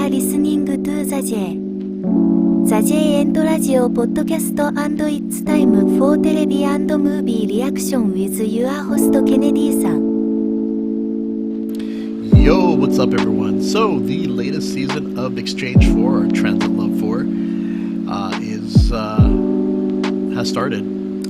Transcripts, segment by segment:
are listening to the J. The J and Radio Podcast and it's time for TV and Movie Reaction with your host Kennedy-san. Yo, what's up everyone? So, the latest season of Exchange 4, or Transit Love 4, has started.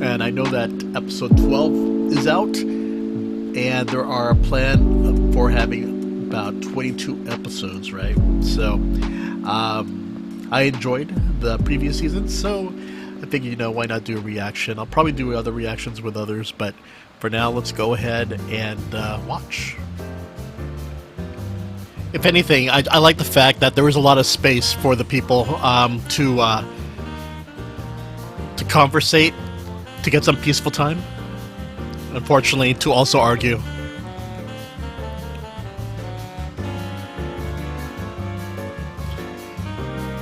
And I know that episode 12 is out, and there are a plan for having about 22 episodes, right? So, I enjoyed the previous season, so I think, why not do a reaction? I'll probably do other reactions with others, but for now, let's go ahead and watch. If anything, I like the fact that there was a lot of space for the people to conversate, to get some peaceful time. Unfortunately, to also argue.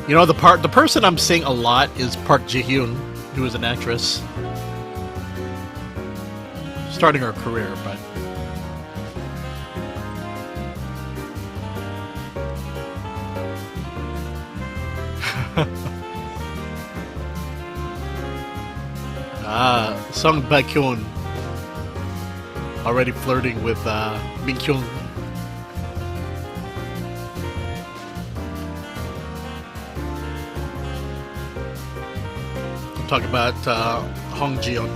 The person I'm seeing a lot is Park Ji-hyun, who is an actress starting her career, but Sung Baek-hyun already flirting with Min-kyung. Talk about Hong Ji-yeon.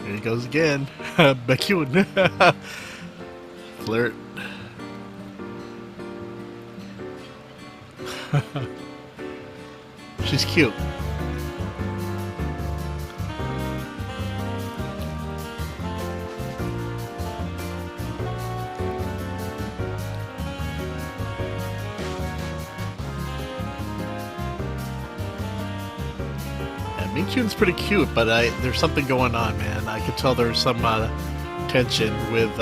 Here he goes again. Baek-hyun. Flirt. She's cute. Min-kyung's pretty cute, but there's something going on, man. I could tell there's some tension with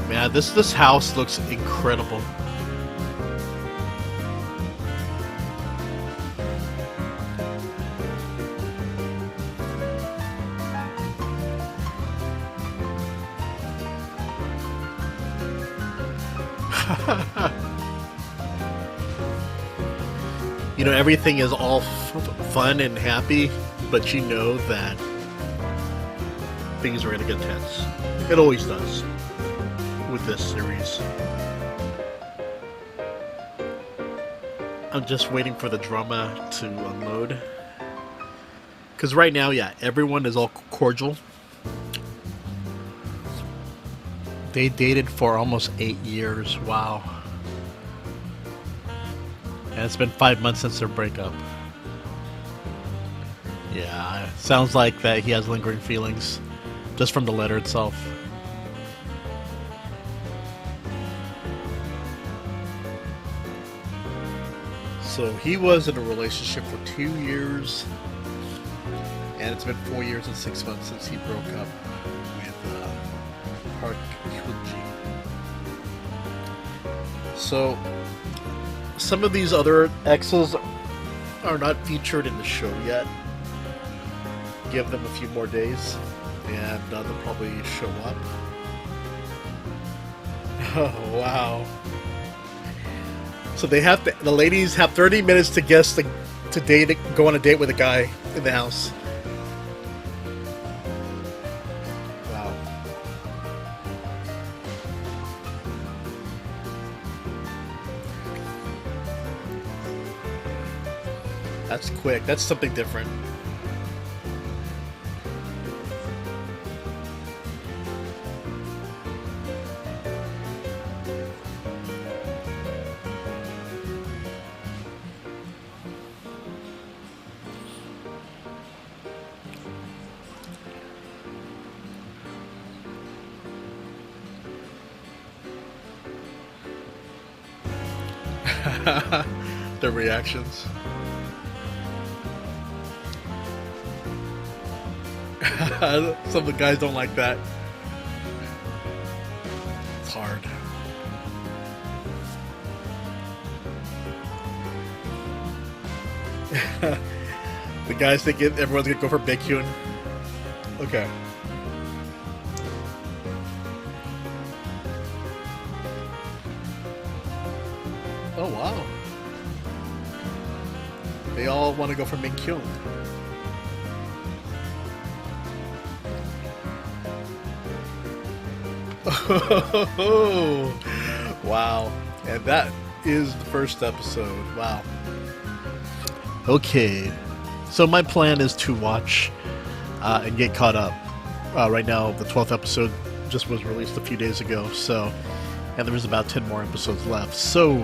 man, this house looks incredible. Everything is all fun and happy, but you know that things are going to get tense. It always does with this series. I'm just waiting for the drama to unload. Because right now, yeah, everyone is all cordial. They dated for almost 8 years. Wow. And it's been 5 months since their breakup. Yeah, sounds like that he has lingering feelings just from the letter itself. So he was in a relationship for 2 years, and it's been 4 years and 6 months since he broke up with Park Hyun-ji. So some of these other exes are not featured in the show yet. Give them a few more days, and they'll probably show up. Oh, wow. So the ladies have 30 minutes to guess go on a date with a guy in the house. Wow. That's quick. That's something different. Their reactions. Some of the guys don't like that. It's hard. The guys think everyone's gonna go for Baekhyun. Okay. Oh wow. They all want to go for Baekhyun. Oh, wow. And that is the first episode. Wow. Okay. So my plan is to watch and get caught up. Right now, the 12th episode just was released a few days ago. So, and there was about 10 more episodes left. So,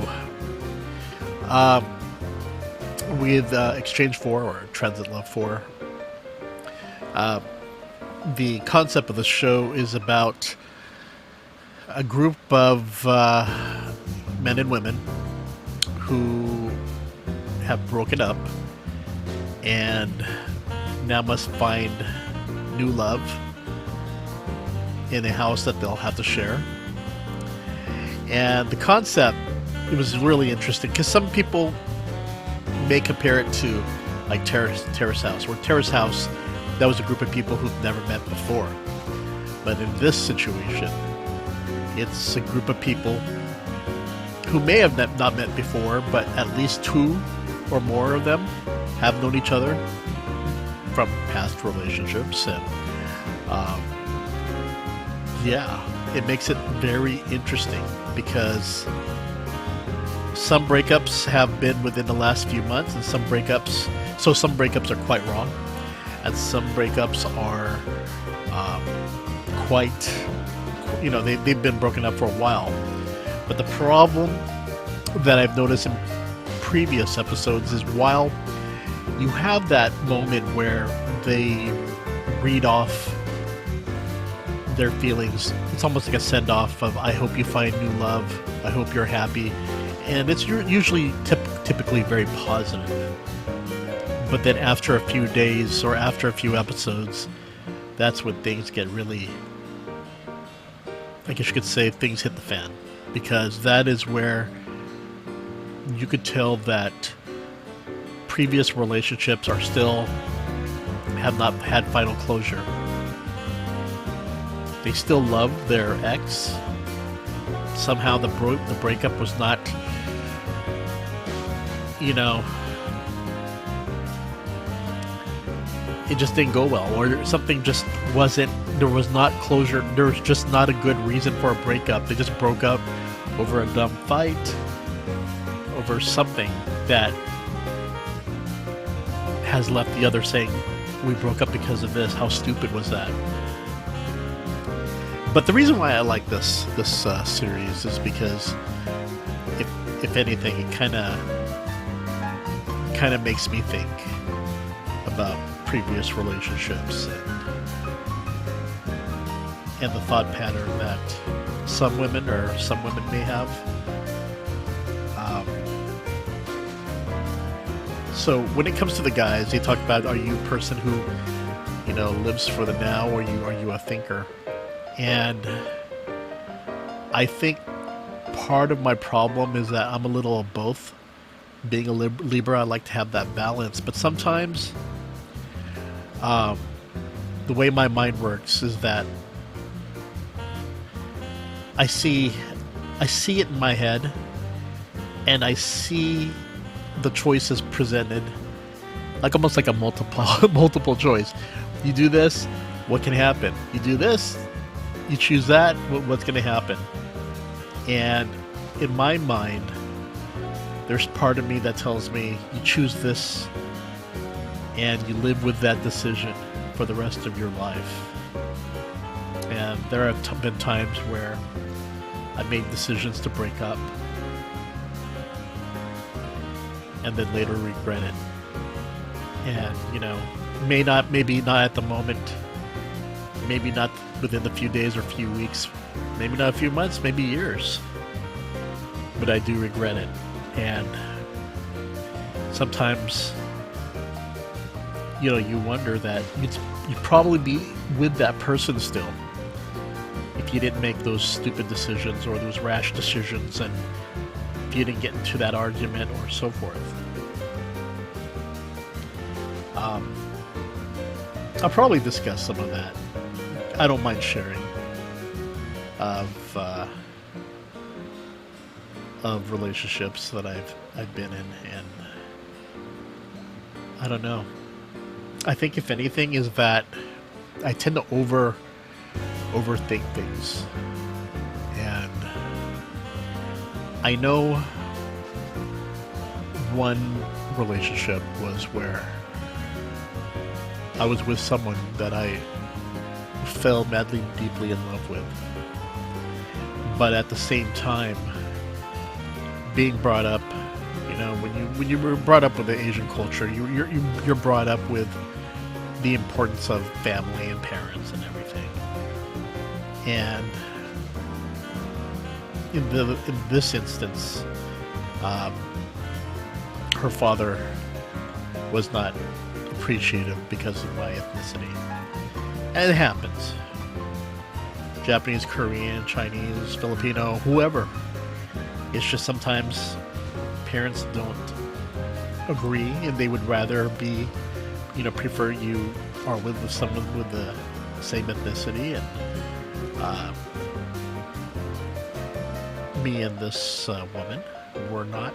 with Exchange 4 or Transit Love 4, the concept of the show is about a group of men and women who have broken up and now must find new love in a house that they'll have to share. And the concept, it was really interesting because some people may compare it to like Terrace House, where Terrace House, that was a group of people who've never met before. But in this situation, it's a group of people who may have not met before, but at least two or more of them have known each other from past relationships. And yeah, it makes it very interesting because some breakups have been within the last few months, and some breakups are quite wrong, and some breakups are quite, they've been broken up for a while. But the problem that I've noticed in previous episodes is while you have that moment where they read off their feelings, it's almost like a send-off of, I hope you find new love, I hope you're happy, and it's usually typically very positive. But then after a few days or after a few episodes, that's when things get really, I guess you could say, things hit the fan. Because that is where you could tell that previous relationships are still, have not had final closure. They still love their ex. Somehow the breakup was not, it just didn't go well, or something just wasn't, there was not closure, there was just not a good reason for a breakup. They just broke up over a dumb fight, over something that has left the other saying, we broke up because of this, how stupid was that? But the reason why I like this series is because, if anything, it kind of makes me think about previous relationships and the thought pattern that some women may have. So when it comes to the guys, they talk about, are you a person who, lives for the now, or are you a thinker? And I think part of my problem is that I'm a little of both. Being a Libra, I like to have that balance, but sometimes the way my mind works is that I see it in my head, and I see the choices presented, like almost like a multiple choice. You do this, what can happen? You do this, you choose that, what's going to happen? And in my mind, there's part of me that tells me you choose this and you live with that decision for the rest of your life. And there have been times where I made decisions to break up and then later regret it. And, maybe not at the moment, maybe not within a few days or a few weeks, maybe not a few months, maybe years. But I do regret it. And sometimes, you wonder that you'd probably be with that person still if you didn't make those stupid decisions or those rash decisions, and if you didn't get into that argument or so forth. I'll probably discuss some of that. I don't mind sharing of relationships that I've been in, and I don't know. I think if anything is that I tend to overthink things, and I know one relationship was where I was with someone that I fell madly, deeply in love with, but at the same time, being brought up, when you were brought up with the Asian culture, you're brought up with the importance of family and parents and everything. And in this instance, her father was not appreciative because of my ethnicity. And it happens. Japanese, Korean, Chinese, Filipino, whoever. It's just sometimes parents don't agree, and they would rather be, prefer you are with someone with the same ethnicity, and me and this woman were not.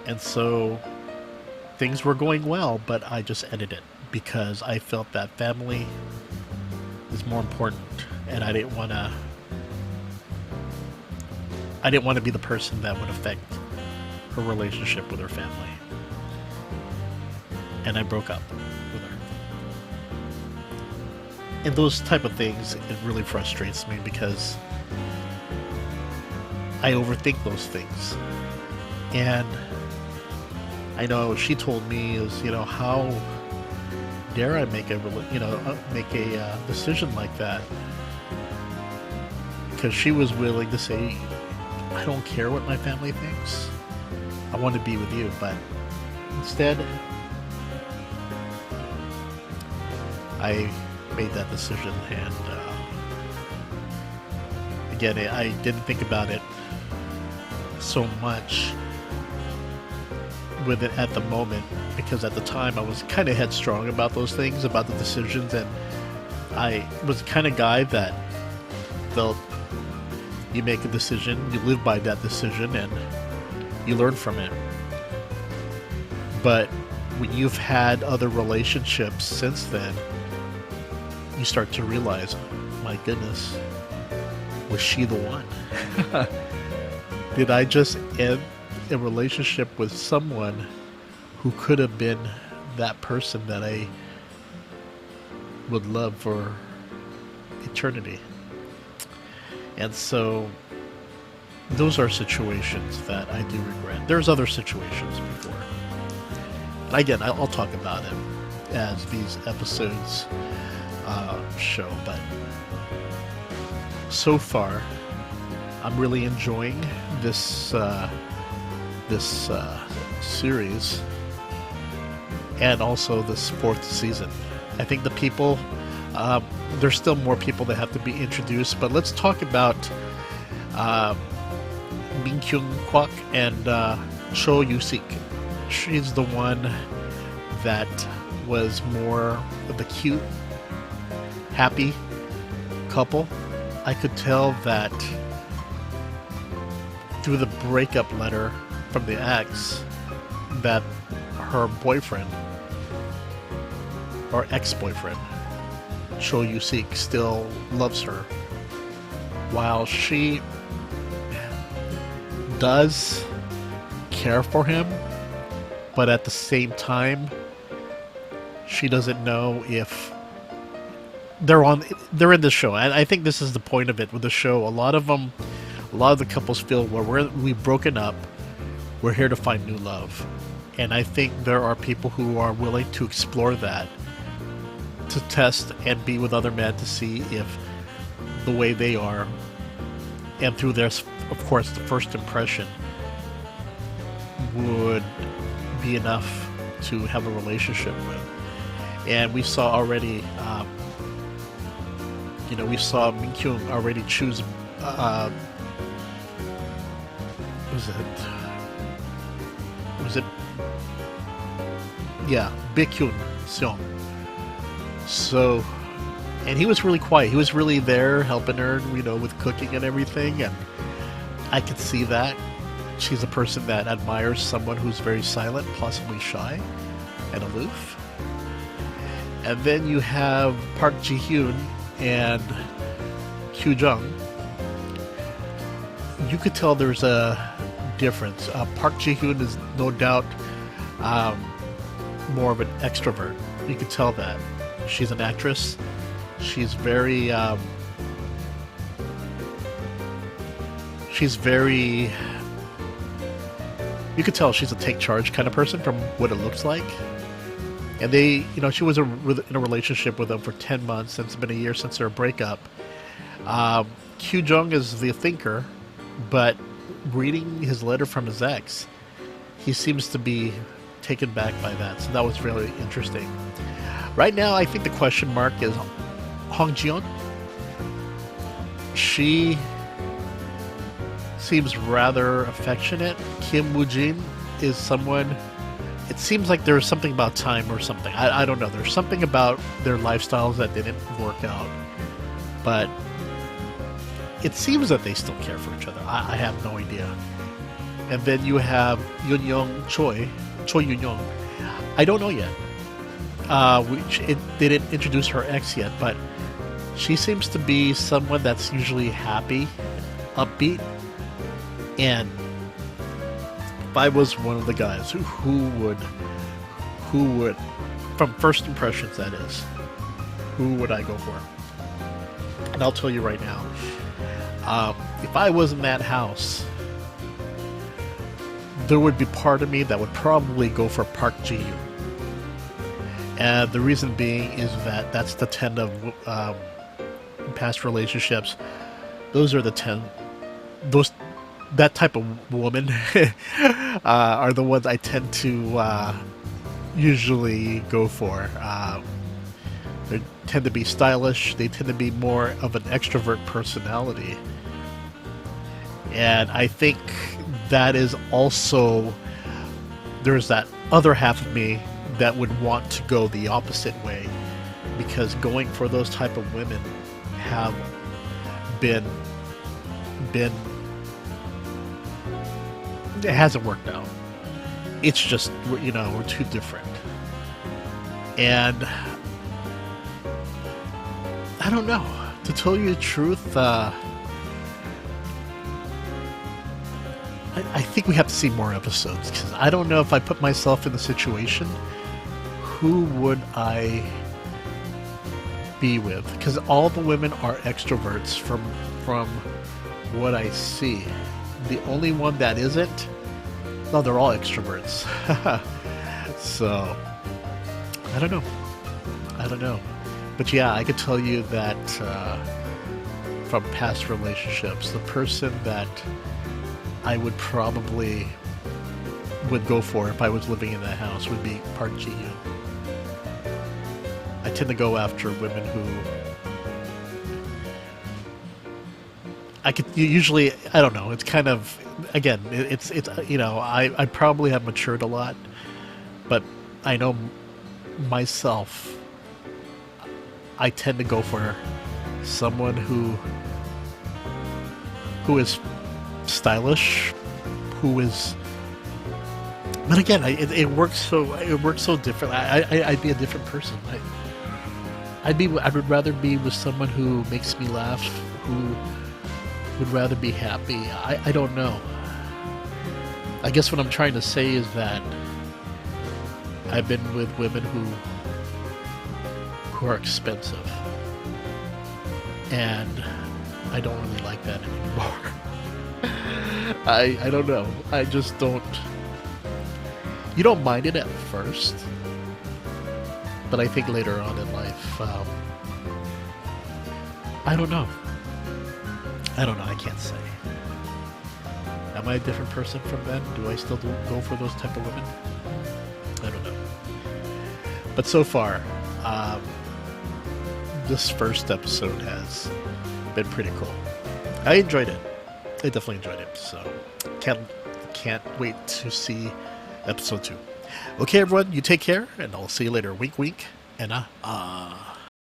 And so things were going well, but I just ended it because I felt that family is more important, and I didn't want to be the person that would affect her relationship with her family. And I broke up with her. And those type of things, it really frustrates me because I overthink those things. And I know she told me is, how dare I make a decision like that? Because she was willing to say, I don't care what my family thinks. I want to be with you, but instead, I made that decision, and again, I didn't think about it so much with it at the moment, because at the time I was kind of headstrong about those things, about the decisions, and I was the kind of guy that felt you make a decision, you live by that decision, and you learn from it. But when you've had other relationships since then, you start to realize, my goodness, was she the one? Did I just end a relationship with someone who could have been that person that I would love for eternity? And so those are situations that I do regret. There's other situations before. And again, I'll talk about it as these episodes show. But so far, I'm really enjoying this series, and also this 4th season. I think the people, there's still more people that have to be introduced, but let's talk about Min Kyung Kwak and Cho Yusik. She's the one that was more of the cute, happy couple. I could tell that through the breakup letter from the ex that her boyfriend, or ex-boyfriend, Cho Yusik, still loves her, while she does care for him, but at the same time she doesn't know if they're in the show. And I think this is the point of it with the show. A lot of the couples feel, well, we've broken up, we're here to find new love. And I think there are people who are willing to explore that, to test and be with other men to see if the way they are, and through their, of course, the first impression, would be enough to have a relationship with. And we saw already, we saw Min Kyung already choose, Baekhyun Seong. So, and he was really quiet. He was really there helping her, with cooking and everything. And I could see that. She's a person that admires someone who's very silent, possibly shy and aloof. And then you have Park Ji-hyun and Kyu Jung. You could tell there's a difference. Park Ji-hyun is no doubt more of an extrovert. You could tell that. She's an actress. She's very you could tell she's a take charge kind of person from what it looks like. And they, she was in a relationship with him for 10 months, and it's been a year since their breakup. Kyu Jung is the thinker, but reading his letter from his ex, he seems to be taken back by that. So that was really interesting. Right now, I think the question mark is Hong Ji-yeon. She seems rather affectionate. Kim Woo-jin is someone, it seems like there's something about time or something. I don't know. There's something about their lifestyles that didn't work out. But it seems that they still care for each other. I have no idea. And then you have Choi Yun-young. I don't know yet. They didn't introduce her ex yet, but she seems to be someone that's usually happy, upbeat. And if I was one of the guys, who would, from first impressions that is, who would I go for? And I'll tell you right now, if I was in that house, there would be part of me that would probably go for Park Ji-hyun. And the reason being is that that's the 10 of past relationships. Those are the 10. That type of woman are the ones I tend to usually go for. They tend to be stylish. They tend to be more of an extrovert personality. And I think that is also, there's that other half of me that would want to go the opposite way, because going for those type of women have been it hasn't worked out. It's just, we're too different. And I don't know, to tell you the truth, I think we have to see more episodes, because I don't know if I put myself in the situation, who would I be with? Because all the women are extroverts from what I see. The only one that isn't, no, they're all extroverts. So, I don't know. But yeah, I could tell you that from past relationships, the person that I would probably go for if I was living in that house would be Park Ji-hyun. I tend to go after women who I could usually, I don't know, it's kind of, again, it's I probably have matured a lot, but I know myself, I tend to go for someone who is stylish, who is, but again, it works so different. I'd be a different person. I would rather be with someone who makes me laugh, who would rather be happy. I don't know. I guess what I'm trying to say is that I've been with women who are expensive, and I don't really like that anymore. I don't know. I just don't. You don't mind it at first, but I think later on in life, I don't know. I can't say. Am I a different person from then? Do I still go for those type of women? I don't know. But so far, this first episode has been pretty cool. I enjoyed it. I definitely enjoyed it. So can't wait to see episode 2. Okay, everyone, you take care, and I'll see you later. Wink, wink, and